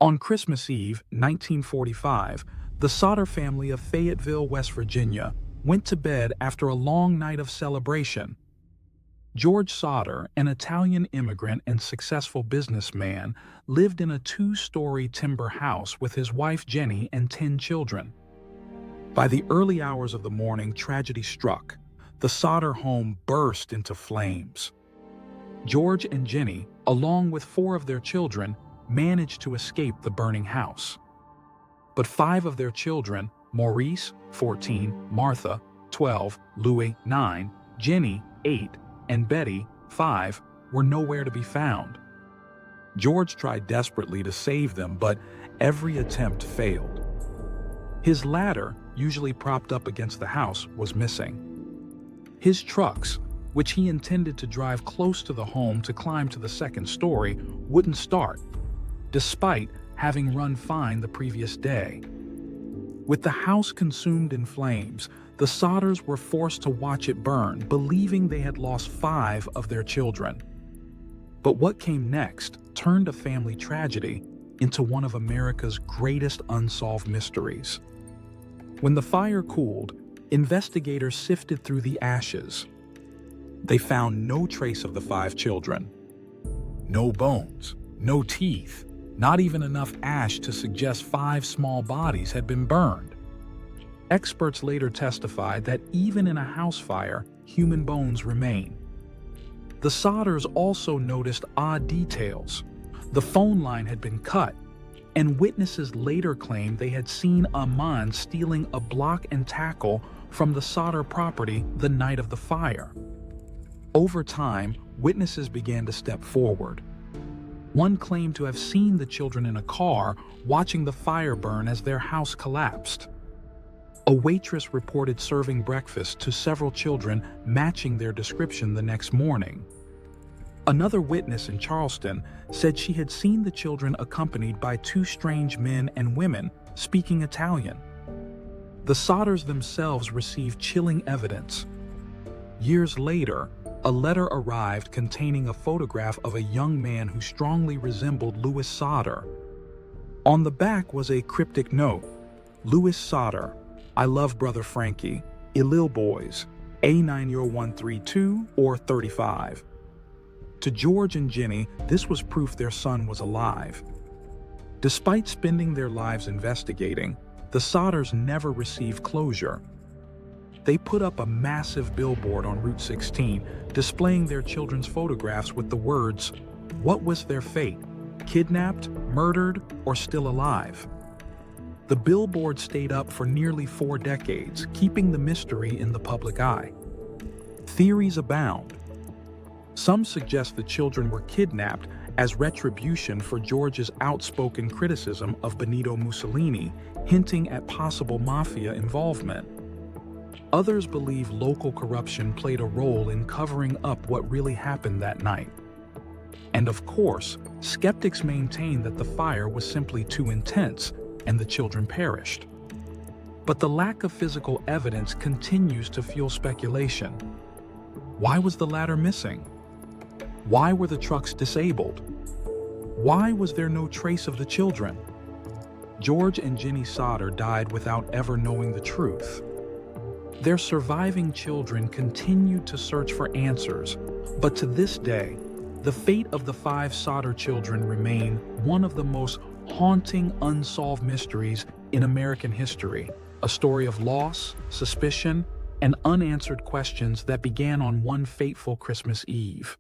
On Christmas Eve, 1945, the Sodder family of Fayetteville, West Virginia, went to bed after a long night of celebration. George Sodder, an Italian immigrant and successful businessman, lived in a two-story timber house with his wife Jenny and 10 children. By the early hours of the morning, tragedy struck. The Sodder home burst into flames. George and Jenny, along with 4 of their children, managed to escape the burning house. But 5 of their children, Maurice, 14, Martha, 12, Louis, 9, Jenny, 8, and Betty, 5, were nowhere to be found. George tried desperately to save them, but every attempt failed. His ladder, usually propped up against the house, was missing. His trucks, which he intended to drive close to the home to climb to the second story, wouldn't start, despite having run fine the previous day. With the house consumed in flames, the Sodders were forced to watch it burn, believing they had lost 5 of their children. But what came next turned a family tragedy into one of America's greatest unsolved mysteries. When the fire cooled, investigators sifted through the ashes. They found no trace of the 5 children. No bones, no teeth, not even enough ash to suggest 5 small bodies had been burned. Experts later testified that even in a house fire, human bones remain. The Sodders also noticed odd details. The phone line had been cut, and witnesses later claimed they had seen Amand stealing a block and tackle from the Sodder property the night of the fire. Over time, witnesses began to step forward. One claimed to have seen the children in a car watching the fire burn as their house collapsed. A waitress reported serving breakfast to several children, matching their description the next morning. Another witness in Charleston said she had seen the children accompanied by 2 strange men and women speaking Italian. The Sodders themselves received chilling evidence. Years later, a letter arrived containing a photograph of a young man who strongly resembled Louis Sodder. On the back was a cryptic note: Louis Sodder, I love brother Frankie, Ilil boys, A90132 or 35. To George and Jenny, this was proof their son was alive. Despite spending their lives investigating, the Sodders never received closure. They put up a massive billboard on Route 16, displaying their children's photographs with the words, "What was their fate? Kidnapped, murdered, or still alive?" The billboard stayed up for nearly 4 decades, keeping the mystery in the public eye. Theories abound. Some suggest the children were kidnapped as retribution for George's outspoken criticism of Benito Mussolini, hinting at possible mafia involvement. Others believe local corruption played a role in covering up what really happened that night. And of course, skeptics maintain that the fire was simply too intense and the children perished. But the lack of physical evidence continues to fuel speculation. Why was the ladder missing? Why were the trucks disabled? Why was there no trace of the children? George and Jenny Sodder died without ever knowing the truth. Their surviving children continued to search for answers, but to this day, the fate of the 5 Sodder children remain one of the most haunting unsolved mysteries in American history, a story of loss, suspicion, and unanswered questions that began on one fateful Christmas Eve.